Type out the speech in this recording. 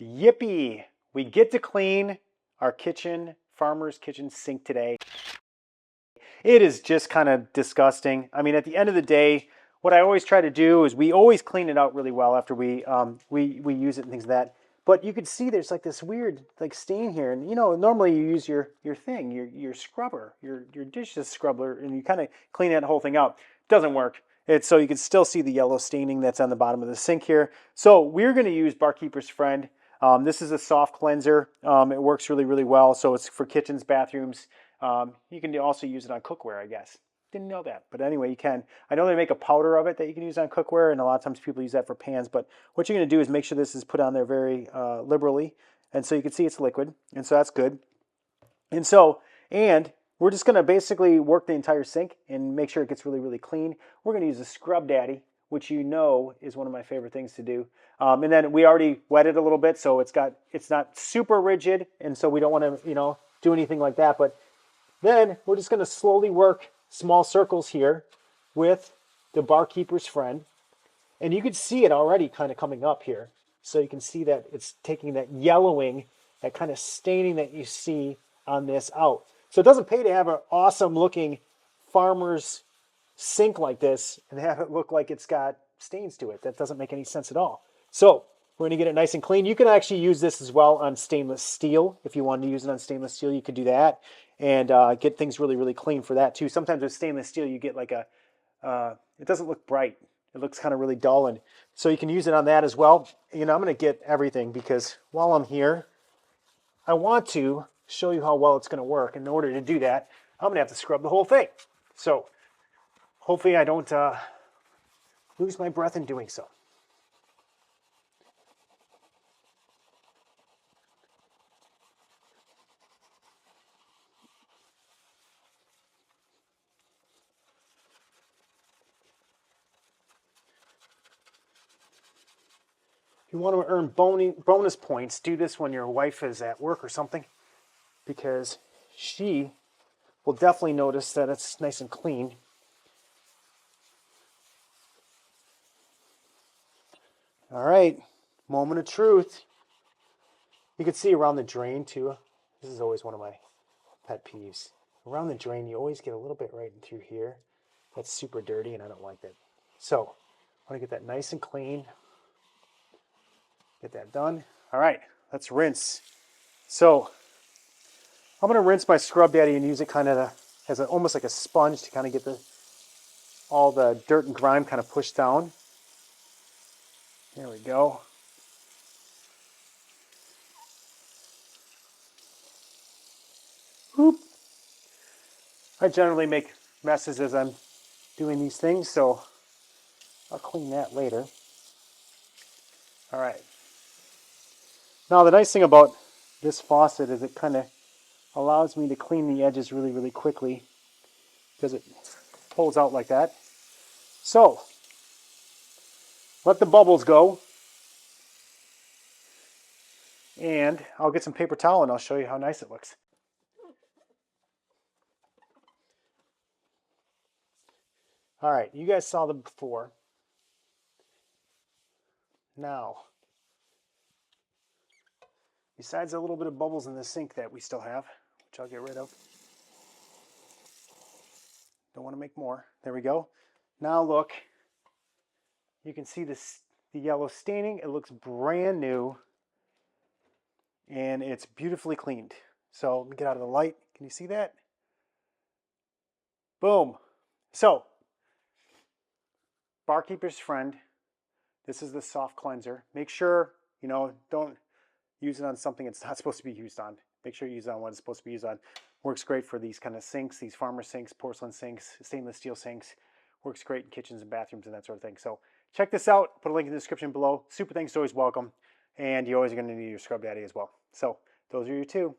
Yippee! We get to clean our kitchen, Farmer's kitchen sink today. It is just kind of disgusting. I mean, at the end of the day, what I always try to do is we always clean it out really well after we use it and things like that. But you can see there's like this weird like stain here, and you know normally you use your thing, your scrubber, your dishes scrubber, and you kind of clean that whole thing out. Doesn't work. It's so you can still see the yellow staining that's on the bottom of the sink here. So we're going to use Barkeeper's Friend. This is a soft cleanser. It works really well. So it's for kitchens, bathrooms. You can also use it on cookware, I guess. Didn't know that, but anyway, you can. I know they make a powder of it that you can use on cookware, and a lot of times people use that for pans, but what you're going to do is make sure this is put on there very liberally, and so you can see it's liquid, and so that's good. And we're just going to basically work the entire sink and make sure it gets really clean. We're going to use a Scrub Daddy, which you know is one of my favorite things to do. And then we already wet it a little bit, so it's not super rigid, and so we don't want to do anything like that. But then we're just going to slowly work small circles here with the Barkeeper's Friend. And you can see it already kind of coming up here. So you can see that it's taking that yellowing, that kind of staining that you see on this out. So it doesn't pay to have an awesome looking farmer's sink like this and have it look like it's got stains to it. That doesn't make any sense at all. So we're going to get it nice and clean. You can actually use this as well on stainless steel. If you wanted to use it on stainless steel, you could do that and get things really clean for that too. Sometimes with stainless steel, you get like it doesn't look bright. It looks kind of really dull, and so you can use it on that as well. I'm going to get everything because while I'm here, I want to show you how well it's going to work. In order to do that, I'm going to have to scrub the whole thing. So hopefully I don't lose my breath in doing so. You want to earn bonus points, do this when your wife is at work or something, because she will definitely notice that it's nice and clean. All right, moment of truth. You can see around the drain too. This is always one of my pet peeves. Around the drain, you always get a little bit right in through here. That's super dirty and I don't like that. So I want to get that nice and clean. Get that done. All right, let's rinse. So I'm going to rinse my Scrub Daddy and use it kind of as almost like a sponge to kind of get all the dirt and grime kind of pushed down. There we go. Whoop. I generally make messes as I'm doing these things, so I'll clean that later. All right. Now the nice thing about this faucet is it kind of allows me to clean the edges really quickly because it pulls out like that. So let the bubbles go, and I'll get some paper towel and I'll show you how nice it looks. All right, you guys saw them before. Now, besides a little bit of bubbles in the sink that we still have, which I'll get rid of. Don't want to make more. There we go. Now look, you can see the yellow staining. It looks brand new and it's beautifully cleaned. So let me get out of the light. Can you see that? Boom. So Barkeeper's Friend. This is the soft cleanser. Make sure, don't use it on something it's not supposed to be used on. Make sure you use it on what it's supposed to be used on. Works great for these kind of sinks, these farmer sinks, porcelain sinks, stainless steel sinks. Works great in kitchens and bathrooms and that sort of thing. So check this out. Put a link in the description below. Super thanks, always welcome. And you're always going to need your Scrub Daddy as well. So those are your two.